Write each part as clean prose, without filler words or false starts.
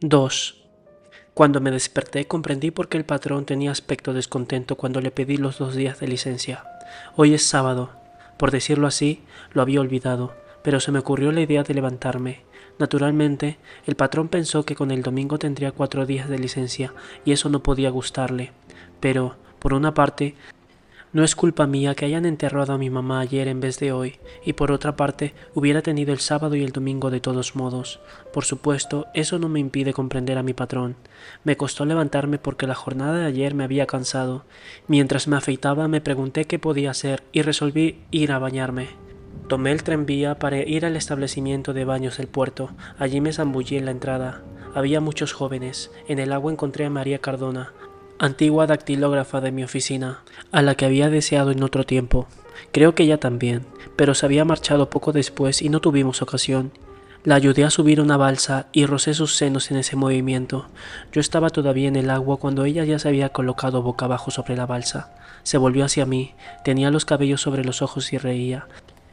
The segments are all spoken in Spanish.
2. Cuando me desperté comprendí por qué el patrón tenía aspecto descontento cuando le pedí los 2 días de licencia. Hoy es sábado. Por decirlo así, lo había olvidado, pero se me ocurrió la idea de levantarme. Naturalmente, el patrón pensó que con el domingo tendría 4 días de licencia y eso no podía gustarle. Pero, por una parte, no es culpa mía que hayan enterrado a mi mamá ayer en vez de hoy, y por otra parte, hubiera tenido el sábado y el domingo de todos modos. Por supuesto, eso no me impide comprender a mi patrón. Me costó levantarme porque la jornada de ayer me había cansado. Mientras me afeitaba me pregunté qué podía hacer y resolví ir a bañarme. Tomé el tranvía para ir al establecimiento de baños del puerto. Allí me zambullí en la entrada. Había muchos jóvenes. En el agua encontré a María Cardona, antigua dactilógrafa de mi oficina, a la que había deseado en otro tiempo. Creo que ella también, pero se había marchado poco después y no tuvimos ocasión. La ayudé a subir una balsa y rocé sus senos en ese movimiento. Yo estaba todavía en el agua cuando ella ya se había colocado boca abajo sobre la balsa. Se volvió hacia mí, tenía los cabellos sobre los ojos y reía.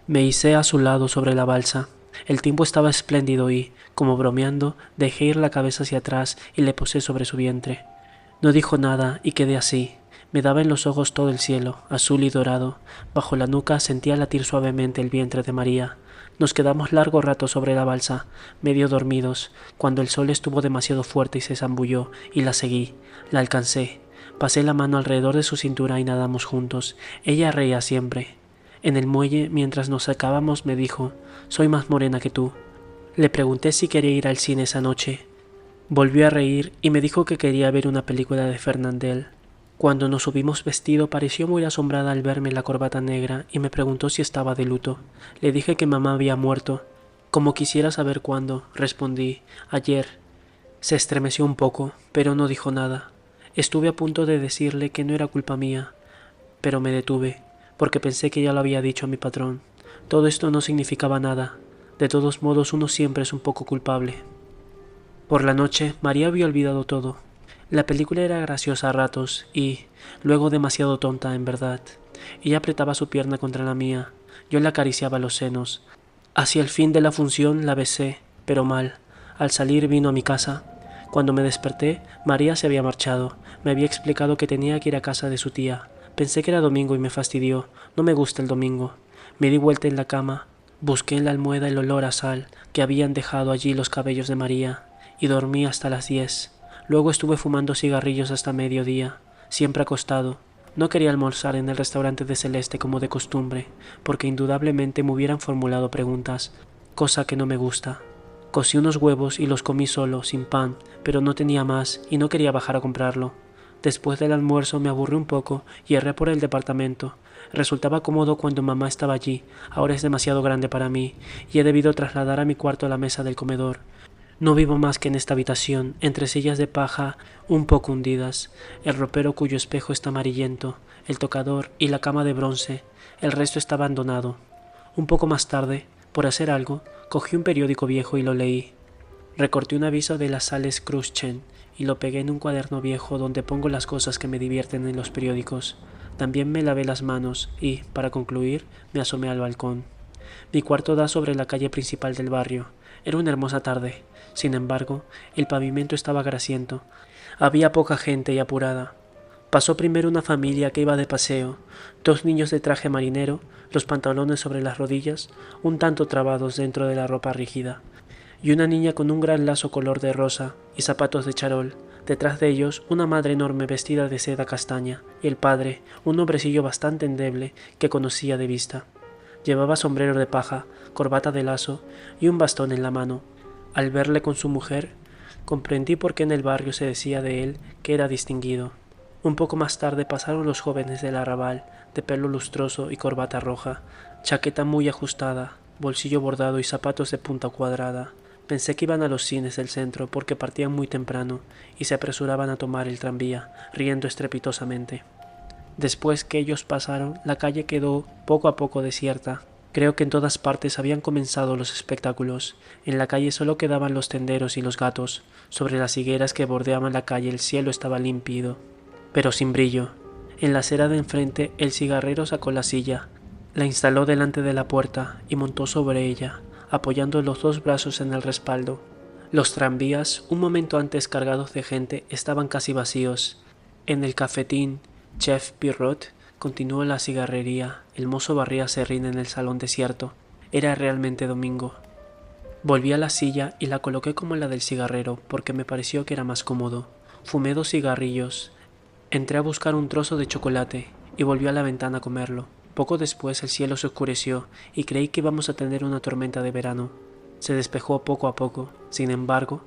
Me hice a su lado sobre la balsa. El tiempo estaba espléndido y, como bromeando, dejé ir la cabeza hacia atrás y le posé sobre su vientre. No dijo nada y quedé así. Me daba en los ojos todo el cielo, azul y dorado. Bajo la nuca sentía latir suavemente el vientre de María. Nos quedamos largo rato sobre la balsa, medio dormidos, cuando el sol estuvo demasiado fuerte y se zambulló, y la seguí. La alcancé. Pasé la mano alrededor de su cintura y nadamos juntos. Ella reía siempre. En el muelle, mientras nos secábamos, me dijo: «Soy más morena que tú». Le pregunté si quería ir al cine esa noche. Volvió a reír y me dijo que quería ver una película de Fernandel. Cuando nos hubimos vestido pareció muy asombrada al verme la corbata negra y me preguntó si estaba de luto. Le dije que mamá había muerto. «Como quisiera saber cuándo», respondí. «Ayer». Se estremeció un poco, pero no dijo nada. Estuve a punto de decirle que no era culpa mía, pero me detuve, porque pensé que ya lo había dicho a mi patrón. Todo esto no significaba nada. De todos modos, uno siempre es un poco culpable. Por la noche, María había olvidado todo. La película era graciosa a ratos y, luego, demasiado tonta, en verdad. Ella apretaba su pierna contra la mía. Yo le acariciaba los senos. Hacia el fin de la función la besé, pero mal. Al salir vino a mi casa. Cuando me desperté, María se había marchado. Me había explicado que tenía que ir a casa de su tía. Pensé que era domingo y me fastidió. No me gusta el domingo. Me di vuelta en la cama. Busqué en la almohada el olor a sal que habían dejado allí los cabellos de María. Y dormí hasta las 10. Luego estuve fumando cigarrillos hasta mediodía, siempre acostado. No quería almorzar en el restaurante de Celeste como de costumbre, porque indudablemente me hubieran formulado preguntas, cosa que no me gusta. Cocí unos huevos y los comí solo, sin pan, pero no tenía más y no quería bajar a comprarlo. Después del almuerzo me aburrí un poco y erré por el departamento. Resultaba cómodo cuando mamá estaba allí, ahora es demasiado grande para mí, y he debido trasladar a mi cuarto la mesa del comedor. No vivo más que en esta habitación, entre sillas de paja un poco hundidas, el ropero cuyo espejo está amarillento, el tocador y la cama de bronce. El resto está abandonado. Un poco más tarde, por hacer algo, cogí un periódico viejo y lo leí. Recorté un aviso de las sales Cruschen y lo pegué en un cuaderno viejo donde pongo las cosas que me divierten en los periódicos. También me lavé las manos y, para concluir, me asomé al balcón. Mi cuarto da sobre la calle principal del barrio. Era una hermosa tarde. Sin embargo, el pavimento estaba grasiento. Había poca gente y apurada. Pasó primero una familia que iba de paseo, 2 niños de traje marinero, los pantalones sobre las rodillas, un tanto trabados dentro de la ropa rígida, y una niña con un gran lazo color de rosa y zapatos de charol. Detrás de ellos, una madre enorme vestida de seda castaña, y el padre, un hombrecillo bastante endeble que conocía de vista. Llevaba sombrero de paja, corbata de lazo y un bastón en la mano. Al verle con su mujer, comprendí por qué en el barrio se decía de él que era distinguido. Un poco más tarde pasaron los jóvenes del arrabal, de pelo lustroso y corbata roja, chaqueta muy ajustada, bolsillo bordado y zapatos de punta cuadrada. Pensé que iban a los cines del centro porque partían muy temprano y se apresuraban a tomar el tranvía, riendo estrepitosamente. Después que ellos pasaron, la calle quedó poco a poco desierta. Creo que en todas partes habían comenzado los espectáculos. En la calle solo quedaban los tenderos y los gatos. Sobre las higueras que bordeaban la calle el cielo estaba límpido, pero sin brillo. En la acera de enfrente el cigarrero sacó la silla, la instaló delante de la puerta y montó sobre ella, apoyando los 2 brazos en el respaldo. Los tranvías, un momento antes cargados de gente, estaban casi vacíos. En el cafetín Chef Pierrot continuó la cigarrería. El mozo barría serrín en el salón desierto. Era realmente domingo. Volví a la silla y la coloqué como la del cigarrero, porque me pareció que era más cómodo. Fumé 2 cigarrillos. Entré a buscar un trozo de chocolate y volví a la ventana a comerlo. Poco después el cielo se oscureció y creí que íbamos a tener una tormenta de verano. Se despejó poco a poco, sin embargo,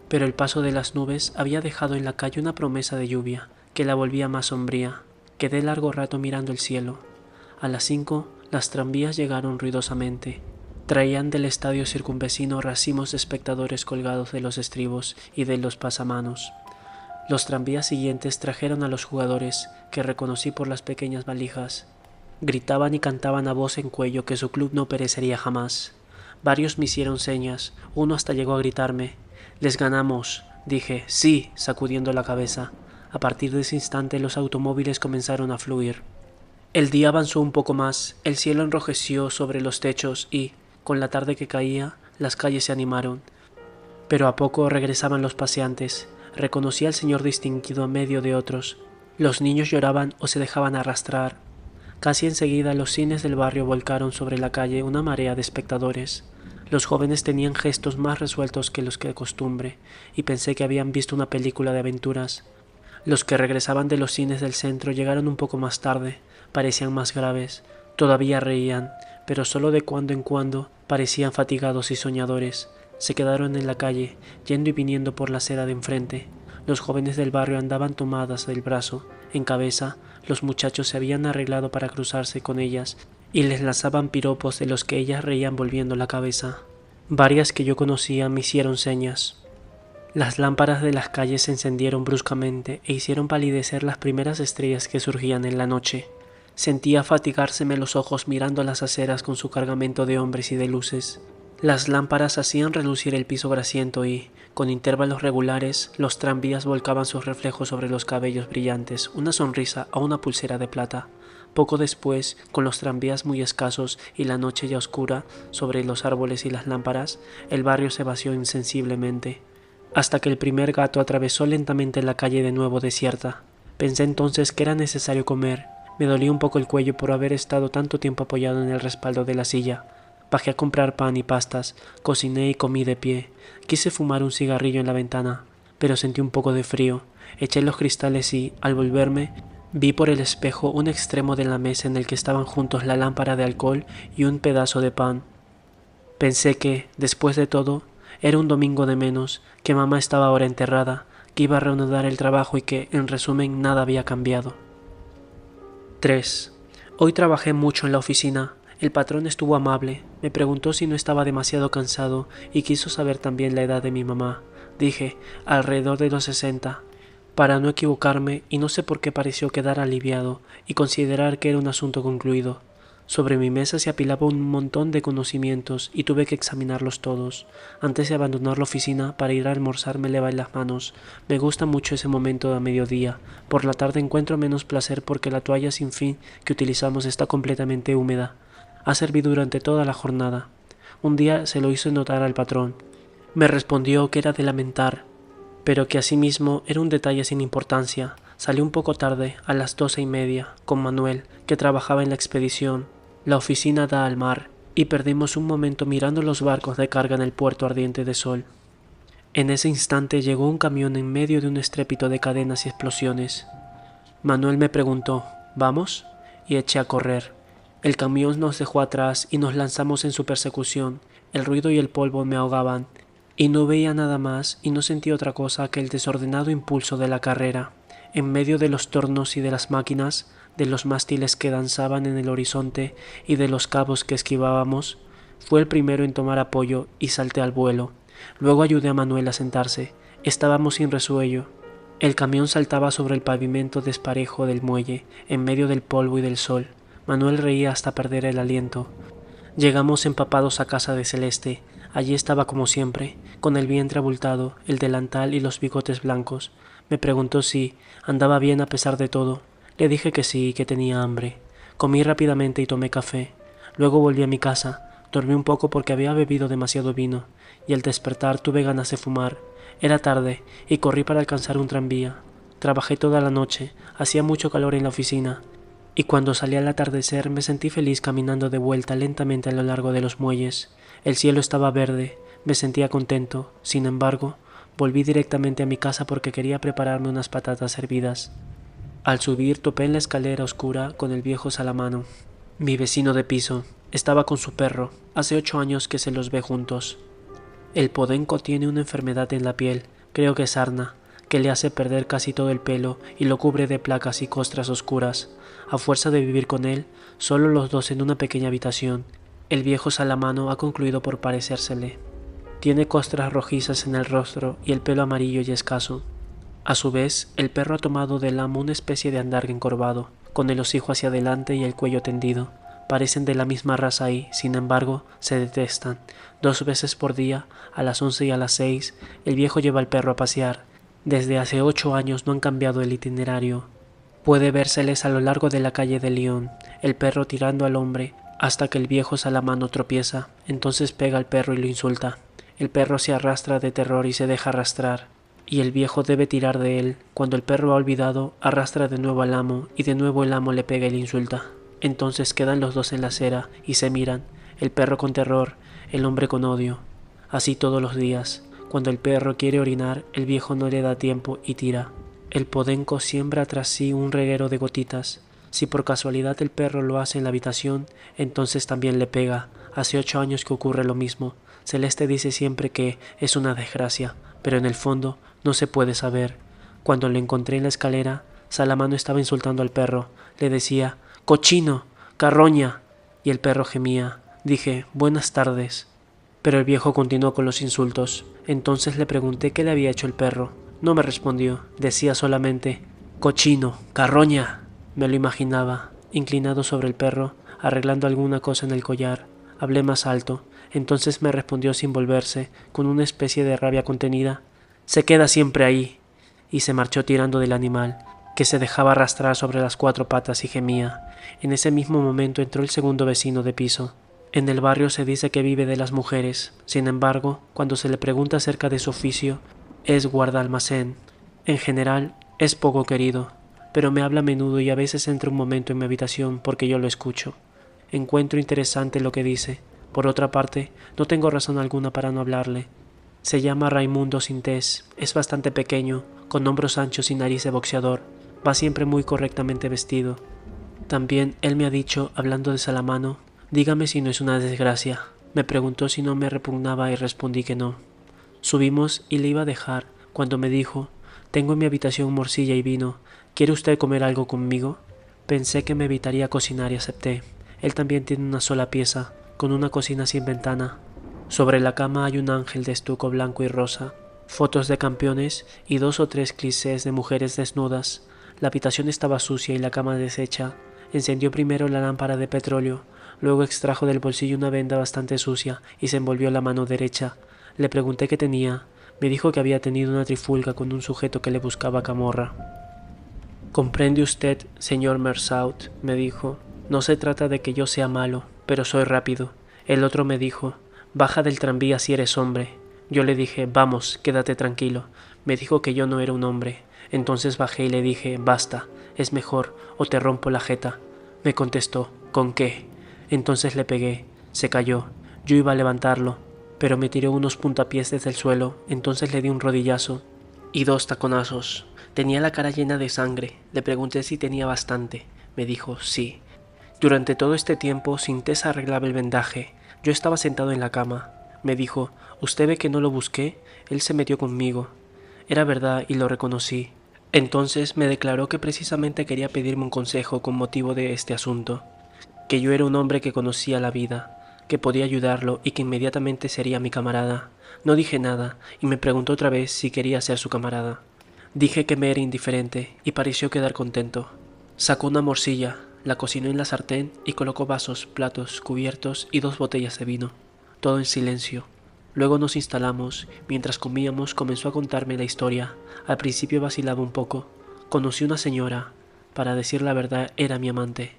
pero el paso de las nubes había dejado en la calle una promesa de lluvia que la volvía más sombría. Quedé largo rato mirando el cielo. A las 5 las tranvías llegaron ruidosamente. Traían del estadio circunvecino racimos de espectadores colgados de los estribos y de los pasamanos. Los tranvías siguientes trajeron a los jugadores, que reconocí por las pequeñas valijas. Gritaban y cantaban a voz en cuello que su club no perecería jamás. Varios me hicieron señas, uno hasta llegó a gritarme. «Les ganamos», dije, «sí», sacudiendo la cabeza. A partir de ese instante los automóviles comenzaron a fluir. El día avanzó un poco más, el cielo enrojeció sobre los techos y, con la tarde que caía, las calles se animaron. Pero a poco regresaban los paseantes. Reconocí al señor distinguido a medio de otros. Los niños lloraban o se dejaban arrastrar. Casi enseguida los cines del barrio volcaron sobre la calle una marea de espectadores. Los jóvenes tenían gestos más resueltos que los que de costumbre, y pensé que habían visto una película de aventuras. Los que regresaban de los cines del centro llegaron un poco más tarde, parecían más graves, todavía reían, pero solo de cuando en cuando parecían fatigados y soñadores. Se quedaron en la calle, yendo y viniendo por la acera de enfrente. Los jóvenes del barrio andaban tomadas del brazo, en cabeza, los muchachos se habían arreglado para cruzarse con ellas y les lanzaban piropos de los que ellas reían volviendo la cabeza. Varias que yo conocía me hicieron señas. Las lámparas de las calles se encendieron bruscamente e hicieron palidecer las primeras estrellas que surgían en la noche. Sentía fatigárseme los ojos mirando las aceras con su cargamento de hombres y de luces. Las lámparas hacían relucir el piso grasiento y, con intervalos regulares, los tranvías volcaban sus reflejos sobre los cabellos brillantes, una sonrisa o una pulsera de plata. Poco después, con los tranvías muy escasos y la noche ya oscura sobre los árboles y las lámparas, el barrio se vació insensiblemente, hasta que el primer gato atravesó lentamente la calle de nuevo desierta. Pensé entonces que era necesario comer. Me dolía un poco el cuello por haber estado tanto tiempo apoyado en el respaldo de la silla. Bajé a comprar pan y pastas, cociné y comí de pie. Quise fumar un cigarrillo en la ventana, pero sentí un poco de frío. Eché los cristales y, al volverme, vi por el espejo un extremo de la mesa en el que estaban juntos la lámpara de alcohol y un pedazo de pan. Pensé que, después de todo, era un domingo de menos, que mamá estaba ahora enterrada, que iba a reanudar el trabajo y que, en resumen, nada había cambiado. 3. Hoy trabajé mucho en la oficina. El patrón estuvo amable, me preguntó si no estaba demasiado cansado y quiso saber también la edad de mi mamá. Dije, alrededor de los 60, para no equivocarme, y no sé por qué pareció quedar aliviado y considerar que era un asunto concluido. Sobre mi mesa se apilaba un montón de conocimientos y tuve que examinarlos todos. Antes de abandonar la oficina para ir a almorzar me lavé las manos. Me gusta mucho ese momento a mediodía. Por la tarde encuentro menos placer porque la toalla sin fin que utilizamos está completamente húmeda. Ha servido durante toda la jornada. Un día se lo hice notar al patrón. Me respondió que era de lamentar, pero que asimismo era un detalle sin importancia. Salí un poco tarde, a las 12:30, con Manuel, que trabajaba en la expedición. La oficina da al mar, y perdimos un momento mirando los barcos de carga en el puerto ardiente de sol. En ese instante llegó un camión en medio de un estrépito de cadenas y explosiones. Manuel me preguntó, ¿vamos? Y eché a correr. El camión nos dejó atrás y nos lanzamos en su persecución. El ruido y el polvo me ahogaban, y no veía nada más y no sentí otra cosa que el desordenado impulso de la carrera. En medio de los tornos y de las máquinas, de los mástiles que danzaban en el horizonte y de los cabos que esquivábamos, fue el primero en tomar apoyo y salté al vuelo. Luego ayudé a Manuel a sentarse. Estábamos sin resuello. El camión saltaba sobre el pavimento desparejo del muelle, en medio del polvo y del sol. Manuel reía hasta perder el aliento. Llegamos empapados a casa de Celeste. Allí estaba como siempre, con el vientre abultado, el delantal y los bigotes blancos. Me preguntó si andaba bien a pesar de todo. Le dije que sí y que tenía hambre. Comí rápidamente y tomé café. Luego volví a mi casa. Dormí un poco porque había bebido demasiado vino, y al despertar tuve ganas de fumar. Era tarde, y corrí para alcanzar un tranvía. Trabajé toda la noche, hacía mucho calor en la oficina, y cuando salí al atardecer me sentí feliz caminando de vuelta lentamente a lo largo de los muelles. El cielo estaba verde, me sentía contento. Sin embargo, volví directamente a mi casa porque quería prepararme unas patatas hervidas. Al subir topé en la escalera oscura con el viejo Salamano, mi vecino de piso. Estaba con su perro. Hace 8 años que se los ve juntos. El podenco tiene una enfermedad en la piel, creo que sarna, que le hace perder casi todo el pelo y lo cubre de placas y costras oscuras. A fuerza de vivir con él, solo los dos en una pequeña habitación, el viejo Salamano ha concluido por parecérsele. Tiene costras rojizas en el rostro y el pelo amarillo y escaso. A su vez, el perro ha tomado del amo una especie de andar encorvado, con el hocico hacia adelante y el cuello tendido. Parecen de la misma raza y, sin embargo, se detestan. 2 veces por día, a las 11 y a las 6, el viejo lleva al perro a pasear. Desde hace 8 años no han cambiado el itinerario. Puede vérseles a lo largo de la calle de Lyon, el perro tirando al hombre, hasta que el viejo Salamano tropieza. Entonces pega al perro y lo insulta. El perro se arrastra de terror y se deja arrastrar, y el viejo debe tirar de él. Cuando el perro ha olvidado, arrastra de nuevo al amo, y de nuevo el amo le pega y le insulta. Entonces quedan los dos en la acera y se miran, el perro con terror, el hombre con odio. Así todos los días. Cuando el perro quiere orinar, el viejo no le da tiempo y tira. El podenco siembra tras sí un reguero de gotitas. Si por casualidad el perro lo hace en la habitación, entonces también le pega. Hace 8 años que ocurre lo mismo. Celeste dice siempre que es una desgracia, pero en el fondo no se puede saber. Cuando lo encontré en la escalera, Salamano estaba insultando al perro. Le decía: «¡Cochino! ¡Carroña!» y el perro gemía. Dije: «Buenas tardes». Pero el viejo continuó con los insultos. Entonces le pregunté qué le había hecho el perro. No me respondió. Decía solamente: «¡Cochino! ¡Carroña!». Me lo imaginaba, inclinado sobre el perro, arreglando alguna cosa en el collar. Hablé más alto. Entonces me respondió sin volverse, con una especie de rabia contenida: «Se queda siempre ahí». Y se marchó tirando del animal, que se dejaba arrastrar sobre las 4 patas y gemía. En ese mismo momento entró el segundo vecino de piso. En el barrio se dice que vive de las mujeres. Sin embargo, cuando se le pregunta acerca de su oficio, es guardaalmacén. En general, es poco querido, pero me habla a menudo y a veces entra un momento en mi habitación porque yo lo escucho. Encuentro interesante lo que dice. Por otra parte, no tengo razón alguna para no hablarle. Se llama Raimundo Sintés, es bastante pequeño, con hombros anchos y nariz de boxeador. Va siempre muy correctamente vestido. También él me ha dicho, hablando de Salamano: «Dígame si no es una desgracia». Me preguntó si no me repugnaba y respondí que no. Subimos y le iba a dejar, cuando me dijo: «Tengo en mi habitación morcilla y vino. ¿Quiere usted comer algo conmigo?». Pensé que me evitaría cocinar y acepté. Él también tiene una sola pieza, con una cocina sin ventana. Sobre la cama hay un ángel de estuco blanco y rosa, fotos de campeones y 2 o 3 clichés de mujeres desnudas. La habitación estaba sucia y la cama deshecha. Encendió primero la lámpara de petróleo, luego extrajo del bolsillo una venda bastante sucia y se envolvió la mano derecha. Le pregunté qué tenía. Me dijo que había tenido una trifulca con un sujeto que le buscaba camorra. «Comprende usted, señor Mersault», me dijo, «no se trata de que yo sea malo, pero soy rápido». El otro me dijo: «Baja del tranvía si eres hombre». Yo le dije: «Vamos, quédate tranquilo». Me dijo que yo no era un hombre. Entonces bajé y le dije: «Basta, es mejor, o te rompo la jeta». Me contestó: «¿Con qué?». Entonces le pegué. Se cayó. Yo iba a levantarlo, pero me tiró unos puntapiés desde el suelo. Entonces le di un rodillazo y 2 taconazos. Tenía la cara llena de sangre. Le pregunté si tenía bastante. Me dijo: «Sí». Durante todo este tiempo, Sintés arreglaba el vendaje. Yo estaba sentado en la cama. Me dijo: «¿Usted ve que no lo busqué? Él se metió conmigo». Era verdad y lo reconocí. Entonces me declaró que precisamente quería pedirme un consejo con motivo de este asunto, que yo era un hombre que conocía la vida, que podía ayudarlo y que inmediatamente sería mi camarada. No dije nada y me preguntó otra vez si quería ser su camarada. Dije que me era indiferente y pareció quedar contento. Sacó una morcilla, la cocinó en la sartén y colocó vasos, platos, cubiertos y 2 botellas de vino. Todo en silencio. Luego nos instalamos. Mientras comíamos comenzó a contarme la historia. Al principio vacilaba un poco. Conocí una señora. Para decir la verdad, era mi amante.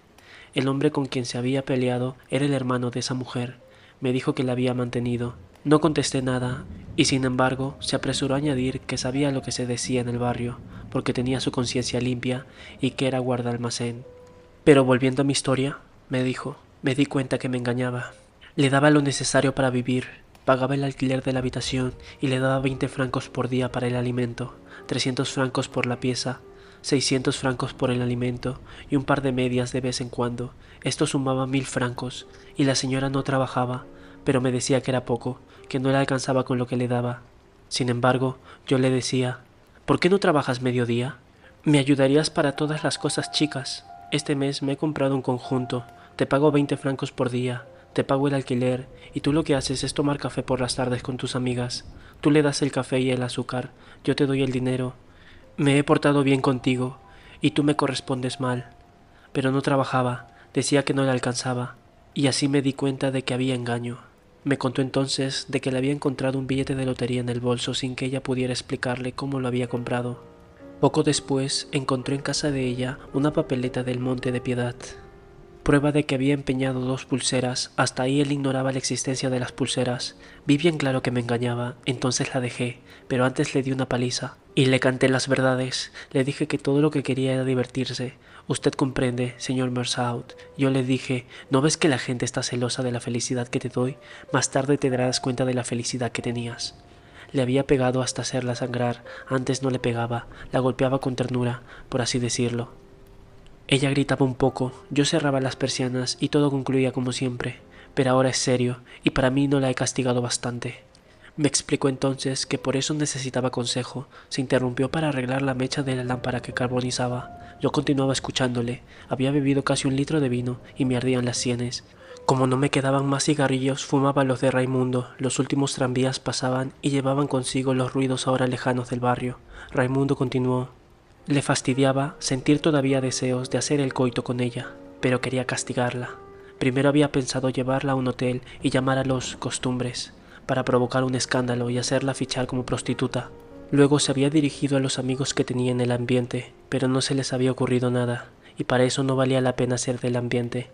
El hombre con quien se había peleado era el hermano de esa mujer. Me dijo que la había mantenido. No contesté nada, y sin embargo se apresuró a añadir que sabía lo que se decía en el barrio, porque tenía su conciencia limpia y que era guarda-almacén. Pero volviendo a mi historia, me dijo, me di cuenta que me engañaba. Le daba lo necesario para vivir, pagaba el alquiler de la habitación y le daba 20 francos por día para el alimento, 300 francos por la pieza, 600 francos por el alimento y un par de medias de vez en cuando. Esto sumaba 1000 francos, y la señora no trabajaba, pero me decía que era poco, que no le alcanzaba con lo que le daba. Sin embargo, yo le decía, ¿por qué no trabajas mediodía? Me ayudarías para todas las cosas chicas. Este mes me he comprado un conjunto, te pago 20 francos por día, te pago el alquiler, y tú lo que haces es tomar café por las tardes con tus amigas. Tú le das el café y el azúcar, yo te doy el dinero. Me he portado bien contigo, y tú me correspondes mal. Pero no trabajaba, decía que no le alcanzaba, y así me di cuenta de que había engaño. Me contó entonces de que le había encontrado un billete de lotería en el bolso sin que ella pudiera explicarle cómo lo había comprado. Poco después encontró en casa de ella una papeleta del Monte de Piedad, prueba de que había empeñado 2 pulseras. Hasta ahí él ignoraba la existencia de las pulseras. Vi bien claro que me engañaba, entonces la dejé, pero antes le di una paliza, y le canté las verdades. Le dije que todo lo que quería era divertirse. Usted comprende, señor Mersault. Yo le dije, ¿no ves que la gente está celosa de la felicidad que te doy? Más tarde te darás cuenta de la felicidad que tenías. Le había pegado hasta hacerla sangrar, antes no le pegaba, la golpeaba con ternura, por así decirlo. Ella gritaba un poco, yo cerraba las persianas y todo concluía como siempre, pero ahora es serio, y para mí no la he castigado bastante. Me explicó entonces que por eso necesitaba consejo. Se interrumpió para arreglar la mecha de la lámpara que carbonizaba. Yo continuaba escuchándole. Había bebido casi 1 litro de vino y me ardían las sienes. Como no me quedaban más cigarrillos, fumaba los de Raimundo. Los últimos tranvías pasaban y llevaban consigo los ruidos ahora lejanos del barrio. Raimundo continuó. Le fastidiaba sentir todavía deseos de hacer el coito con ella, pero quería castigarla. Primero había pensado llevarla a un hotel y llamar a los costumbres, para provocar un escándalo y hacerla fichar como prostituta. Luego se había dirigido a los amigos que tenía en el ambiente, pero no se les había ocurrido nada, y para eso no valía la pena ser del ambiente.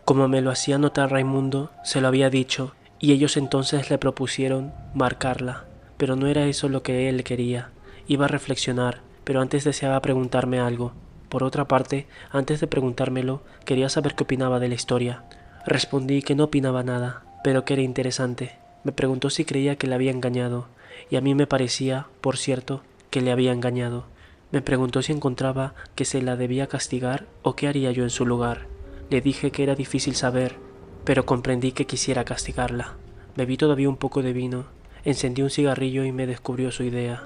Como me lo hacía notar Raimundo, se lo había dicho, y ellos entonces le propusieron marcarla, pero no era eso lo que él quería. Iba a reflexionar, pero antes deseaba preguntarme algo. Por otra parte, antes de preguntármelo, quería saber qué opinaba de la historia. Respondí que no opinaba nada, pero que era interesante. Me preguntó si creía que le había engañado, y a mí me parecía, por cierto, que le había engañado. Me preguntó si encontraba que se la debía castigar o qué haría yo en su lugar. Le dije que era difícil saber, pero comprendí que quisiera castigarla. Bebí todavía un poco de vino, encendí un cigarrillo y me descubrió su idea.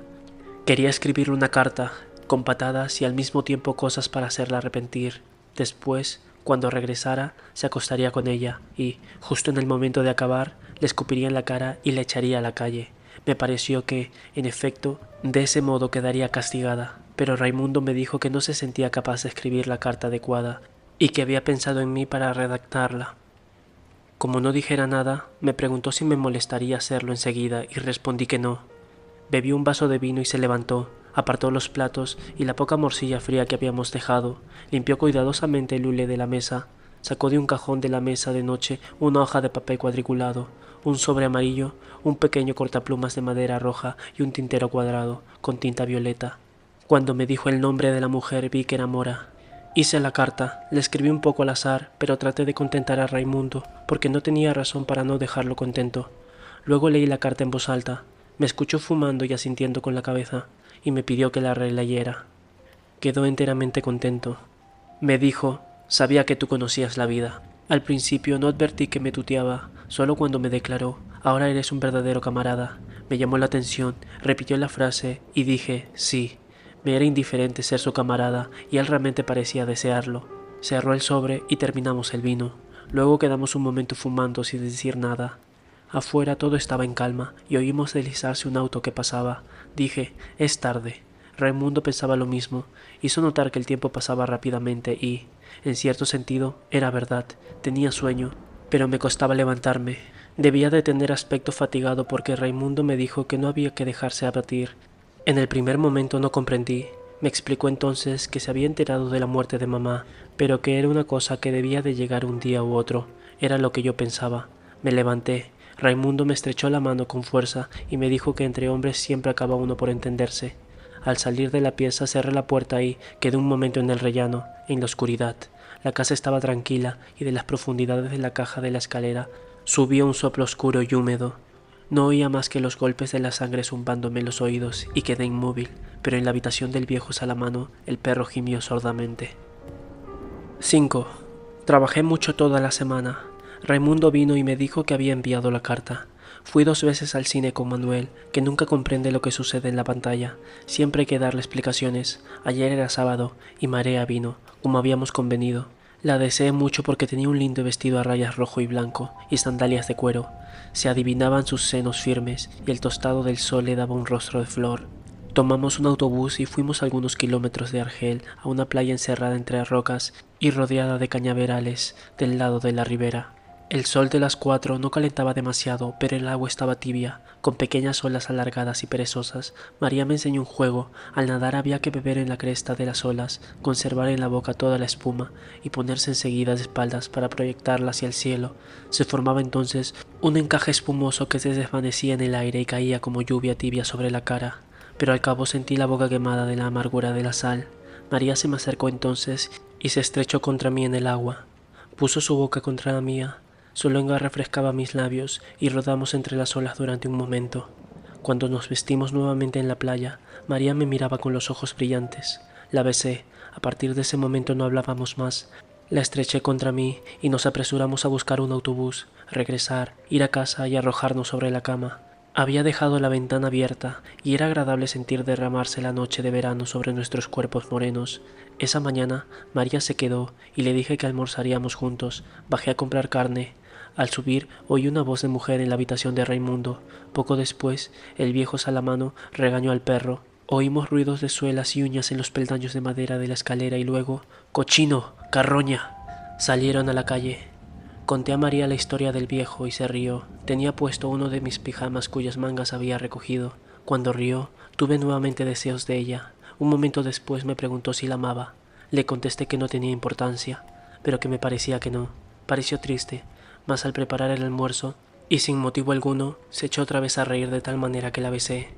Quería escribirle una carta, con patadas y al mismo tiempo cosas para hacerla arrepentir. Después, cuando regresara, se acostaría con ella y, justo en el momento de acabar, le escupiría en la cara y la echaría a la calle. Me pareció que, en efecto, de ese modo quedaría castigada, pero Raimundo me dijo que no se sentía capaz de escribir la carta adecuada y que había pensado en mí para redactarla. Como no dijera nada, me preguntó si me molestaría hacerlo enseguida y respondí que no. Bebió un vaso de vino y se levantó, apartó los platos y la poca morcilla fría que habíamos dejado, limpió cuidadosamente el hule de la mesa, sacó de un cajón de la mesa de noche una hoja de papel cuadriculado, un sobre amarillo, un pequeño cortaplumas de madera roja y un tintero cuadrado, con tinta violeta. Cuando me dijo el nombre de la mujer vi que era Mora. Hice la carta, le escribí un poco al azar, pero traté de contentar a Raimundo, porque no tenía razón para no dejarlo contento. Luego leí la carta en voz alta. Me escuchó fumando y asintiendo con la cabeza, y me pidió que la releyera. Quedó enteramente contento. Me dijo, sabía que tú conocías la vida. Al principio no advertí que me tuteaba, solo cuando me declaró, ahora eres un verdadero camarada. Me llamó la atención, repitió la frase, y dije, sí. Me era indiferente ser su camarada, y él realmente parecía desearlo. Cerró el sobre y terminamos el vino. Luego quedamos un momento fumando sin decir nada. Afuera todo estaba en calma y oímos deslizarse un auto que pasaba. Dije, es tarde. Raimundo pensaba lo mismo. Hizo notar que el tiempo pasaba rápidamente y, en cierto sentido, era verdad. Tenía sueño, pero me costaba levantarme. Debía de tener aspecto fatigado porque Raimundo me dijo que no había que dejarse abatir. En el primer momento no comprendí. Me explicó entonces que se había enterado de la muerte de mamá, pero que era una cosa que debía de llegar un día u otro. Era lo que yo pensaba. Me levanté. Raimundo me estrechó la mano con fuerza y me dijo que entre hombres siempre acaba uno por entenderse. Al salir de la pieza cerré la puerta y quedé un momento en el rellano, en la oscuridad. La casa estaba tranquila y de las profundidades de la caja de la escalera subía un soplo oscuro y húmedo. No oía más que los golpes de la sangre zumbándome en los oídos y quedé inmóvil, pero en la habitación del viejo Salamano el perro gimió sordamente. 5. Trabajé mucho toda la semana. Raimundo vino y me dijo que había enviado la carta. Fui 2 veces al cine con Manuel, que nunca comprende lo que sucede en la pantalla. Siempre hay que darle explicaciones. Ayer era sábado y Marea vino, como habíamos convenido. La deseé mucho porque tenía un lindo vestido a rayas rojo y blanco y sandalias de cuero. Se adivinaban sus senos firmes y el tostado del sol le daba un rostro de flor. Tomamos un autobús y fuimos algunos kilómetros de Argel a una playa encerrada entre rocas y rodeada de cañaverales del lado de la ribera. El sol de las 4 no calentaba demasiado, pero el agua estaba tibia, con pequeñas olas alargadas y perezosas. María me enseñó un juego. Al nadar había que beber en la cresta de las olas, conservar en la boca toda la espuma y ponerse enseguida de espaldas para proyectarla hacia el cielo. Se formaba entonces un encaje espumoso que se desvanecía en el aire y caía como lluvia tibia sobre la cara. Pero al cabo sentí la boca quemada de la amargura de la sal. María se me acercó entonces y se estrechó contra mí en el agua. Puso su boca contra la mía. Su lengua refrescaba mis labios y rodamos entre las olas durante un momento. Cuando nos vestimos nuevamente en la playa, María me miraba con los ojos brillantes. La besé. A partir de ese momento no hablábamos más. La estreché contra mí y nos apresuramos a buscar un autobús, regresar, ir a casa y arrojarnos sobre la cama. Había dejado la ventana abierta y era agradable sentir derramarse la noche de verano sobre nuestros cuerpos morenos. Esa mañana María se quedó y le dije que almorzaríamos juntos. Bajé a comprar carne. Al subir oí una voz de mujer en la habitación de Raimundo. Poco después el viejo Salamano regañó al perro. Oímos ruidos de suelas y uñas en los peldaños de madera de la escalera y luego «¡Cochino! ¡Carroña!». Salieron a la calle. Conté a María la historia del viejo y se rió. Tenía puesto uno de mis pijamas cuyas mangas había recogido. Cuando rió, tuve nuevamente deseos de ella. Un momento después me preguntó si la amaba. Le contesté que no tenía importancia, pero que me parecía que no. Pareció triste, mas al preparar el almuerzo, y sin motivo alguno, se echó otra vez a reír de tal manera que la besé.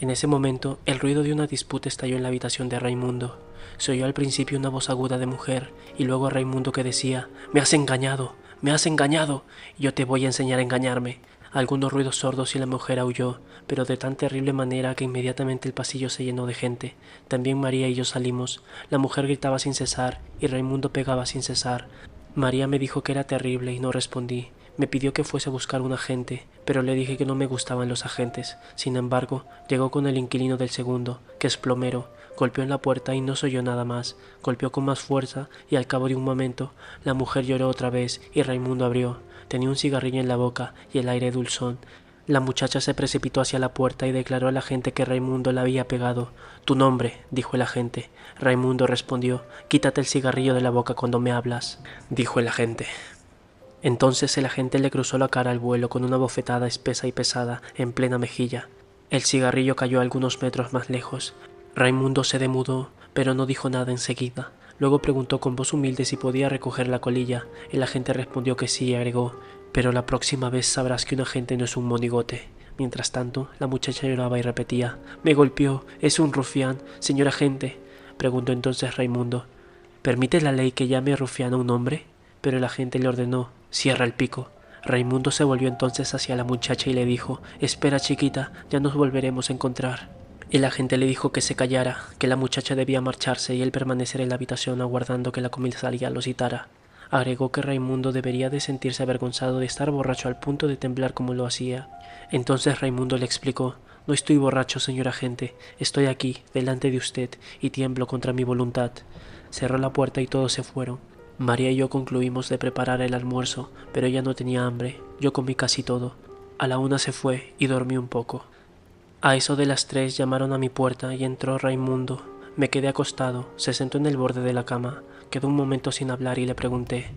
En ese momento, el ruido de una disputa estalló en la habitación de Raimundo. Se oyó al principio una voz aguda de mujer, y luego a Raimundo que decía: «¡Me has engañado! ¡Me has engañado! Yo te voy a enseñar a engañarme». Algunos ruidos sordos y la mujer aulló, pero de tan terrible manera que inmediatamente el pasillo se llenó de gente. También María y yo salimos. La mujer gritaba sin cesar, y Raimundo pegaba sin cesar. María me dijo que era terrible y no respondí. Me pidió que fuese a buscar un agente, pero le dije que no me gustaban los agentes. Sin embargo, llegó con el inquilino del segundo, que es plomero. Golpeó en la puerta y no se oyó nada más. Golpeó con más fuerza y al cabo de un momento la mujer lloró otra vez y Raimundo abrió. Tenía un cigarrillo en la boca y el aire dulzón. La muchacha se precipitó hacia la puerta y declaró al agente que Raimundo la había pegado. «Tu nombre», dijo el agente. Raimundo respondió: «Quítate el cigarrillo de la boca cuando me hablas», dijo el agente. Entonces el agente le cruzó la cara al vuelo con una bofetada espesa y pesada en plena mejilla. El cigarrillo cayó algunos metros más lejos. Raimundo se demudó, pero no dijo nada enseguida. Luego preguntó con voz humilde si podía recoger la colilla. El agente respondió que sí y agregó: «Pero la próxima vez sabrás que un agente no es un monigote». Mientras tanto, la muchacha lloraba y repetía: «Me golpeó, es un rufián, señor agente». Preguntó entonces Raimundo: «¿Permite la ley que llame rufián a un hombre?». Pero el agente le ordenó: «Cierra el pico». Raimundo se volvió entonces hacia la muchacha y le dijo: «Espera, chiquita, ya nos volveremos a encontrar». El agente le dijo que se callara, que la muchacha debía marcharse y él permanecer en la habitación aguardando que la comisaría lo citara. Agregó que Raimundo debería de sentirse avergonzado de estar borracho al punto de temblar como lo hacía. Entonces Raimundo le explicó: «No estoy borracho, señor agente, estoy aquí, delante de usted, y tiemblo contra mi voluntad». Cerró la puerta y todos se fueron. María y yo concluimos de preparar el almuerzo, pero ella no tenía hambre. Yo comí casi todo. A la 1 se fue y dormí un poco. A eso de las 3 llamaron a mi puerta y entró Raimundo. Me quedé acostado, se sentó en el borde de la cama, quedó un momento sin hablar y le pregunté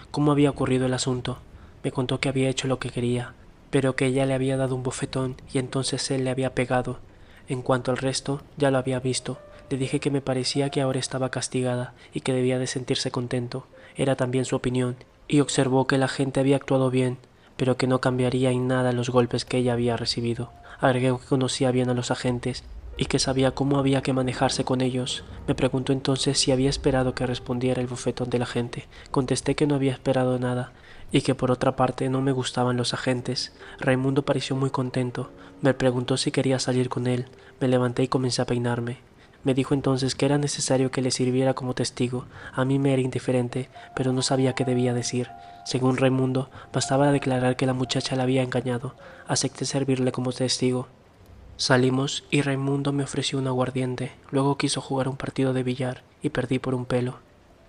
cómo había ocurrido el asunto. Me contó que había hecho lo que quería, pero que ella le había dado un bofetón y entonces él le había pegado. En cuanto al resto, ya lo había visto. Le dije que me parecía que ahora estaba castigada y que debía de sentirse contento. Era también su opinión, y observó que la gente había actuado bien, pero que no cambiaría en nada los golpes que ella había recibido. Agregó que conocía bien a los agentes y que sabía cómo había que manejarse con ellos. Me preguntó entonces si había esperado que respondiera el bofetón del agente. Contesté que no había esperado nada y que por otra parte no me gustaban los agentes. Raimundo pareció muy contento. Me preguntó si quería salir con él. Me levanté y comencé a peinarme. Me dijo entonces que era necesario que le sirviera como testigo. A mí me era indiferente, pero no sabía qué debía decir. Según Raimundo, bastaba declarar que la muchacha la había engañado. Acepté servirle como testigo. Salimos y Raimundo me ofreció un aguardiente. Luego quiso jugar un partido de billar y perdí por un pelo.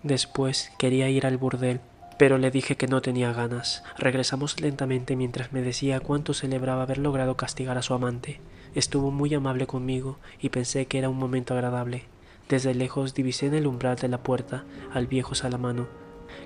Después quería ir al burdel, pero le dije que no tenía ganas. Regresamos lentamente mientras me decía cuánto celebraba haber logrado castigar a su amante. Estuvo muy amable conmigo y pensé que era un momento agradable. Desde lejos divisé en el umbral de la puerta al viejo Salamano,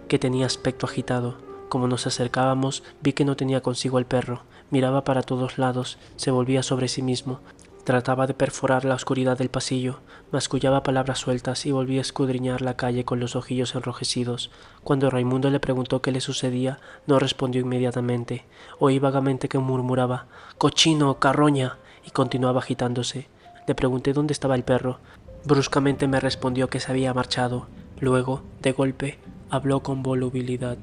que tenía aspecto agitado. Como nos acercábamos, vi que no tenía consigo el perro. Miraba para todos lados, se volvía sobre sí mismo. Trataba de perforar la oscuridad del pasillo, mascullaba palabras sueltas y volvía a escudriñar la calle con los ojillos enrojecidos. Cuando Raimundo le preguntó qué le sucedía, no respondió inmediatamente. Oí vagamente que murmuraba «¡Cochino, carroña!» y continuaba agitándose. Le pregunté dónde estaba el perro. Bruscamente me respondió que se había marchado. Luego, de golpe, habló con volubilidad.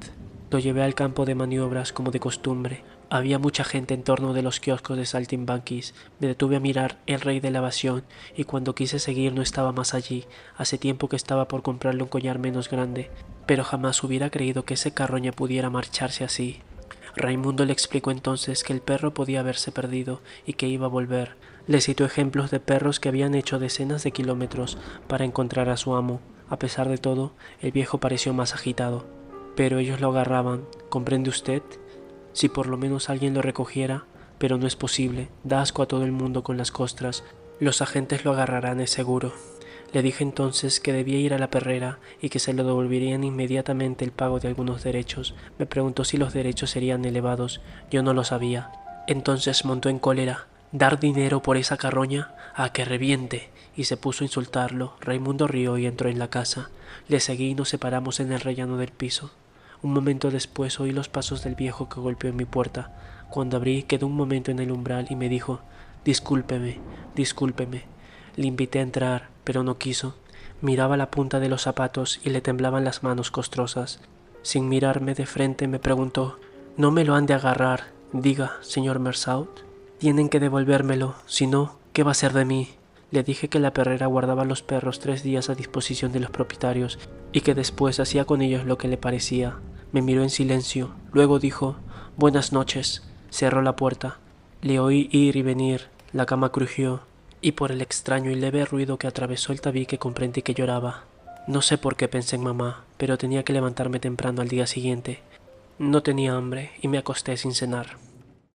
Lo llevé al campo de maniobras como de costumbre. Había mucha gente en torno de los kioscos de saltimbanquis. Me detuve a mirar El Rey de la Evasión y cuando quise seguir no estaba más allí. Hace tiempo que estaba por comprarle un collar menos grande, pero jamás hubiera creído que ese carroña pudiera marcharse así. Raimundo le explicó entonces que el perro podía haberse perdido y que iba a volver. Le citó ejemplos de perros que habían hecho decenas de kilómetros para encontrar a su amo. A pesar de todo, el viejo pareció más agitado. Pero ellos lo agarraban, ¿comprende usted? Si por lo menos alguien lo recogiera, pero no es posible, da asco a todo el mundo con las costras. Los agentes lo agarrarán, es seguro. Le dije entonces que debía ir a la perrera y que se le devolverían inmediatamente el pago de algunos derechos. Me preguntó si los derechos serían elevados. Yo no lo sabía. Entonces montó en cólera. ¿Dar dinero por esa carroña? ¡A que reviente! Y se puso a insultarlo. Raimundo rió y entró en la casa. Le seguí y nos separamos en el rellano del piso. Un momento después oí los pasos del viejo que golpeó en mi puerta. Cuando abrí quedó un momento en el umbral y me dijo «Discúlpeme, discúlpeme». Le invité a entrar, pero no quiso. Miraba la punta de los zapatos y le temblaban las manos costrosas. Sin mirarme de frente me preguntó «¿No me lo han de agarrar? Diga, señor Mersault. Tienen que devolvérmelo, si no, ¿qué va a ser de mí?» Le dije que la perrera guardaba los perros 3 días a disposición de los propietarios y que después hacía con ellos lo que le parecía. Me miró en silencio, luego dijo «Buenas noches». Cerró la puerta. Le oí ir y venir, la cama crujió, y por el extraño y leve ruido que atravesó el tabique comprendí que lloraba. No sé por qué pensé en mamá, pero tenía que levantarme temprano al día siguiente. No tenía hambre y me acosté sin cenar.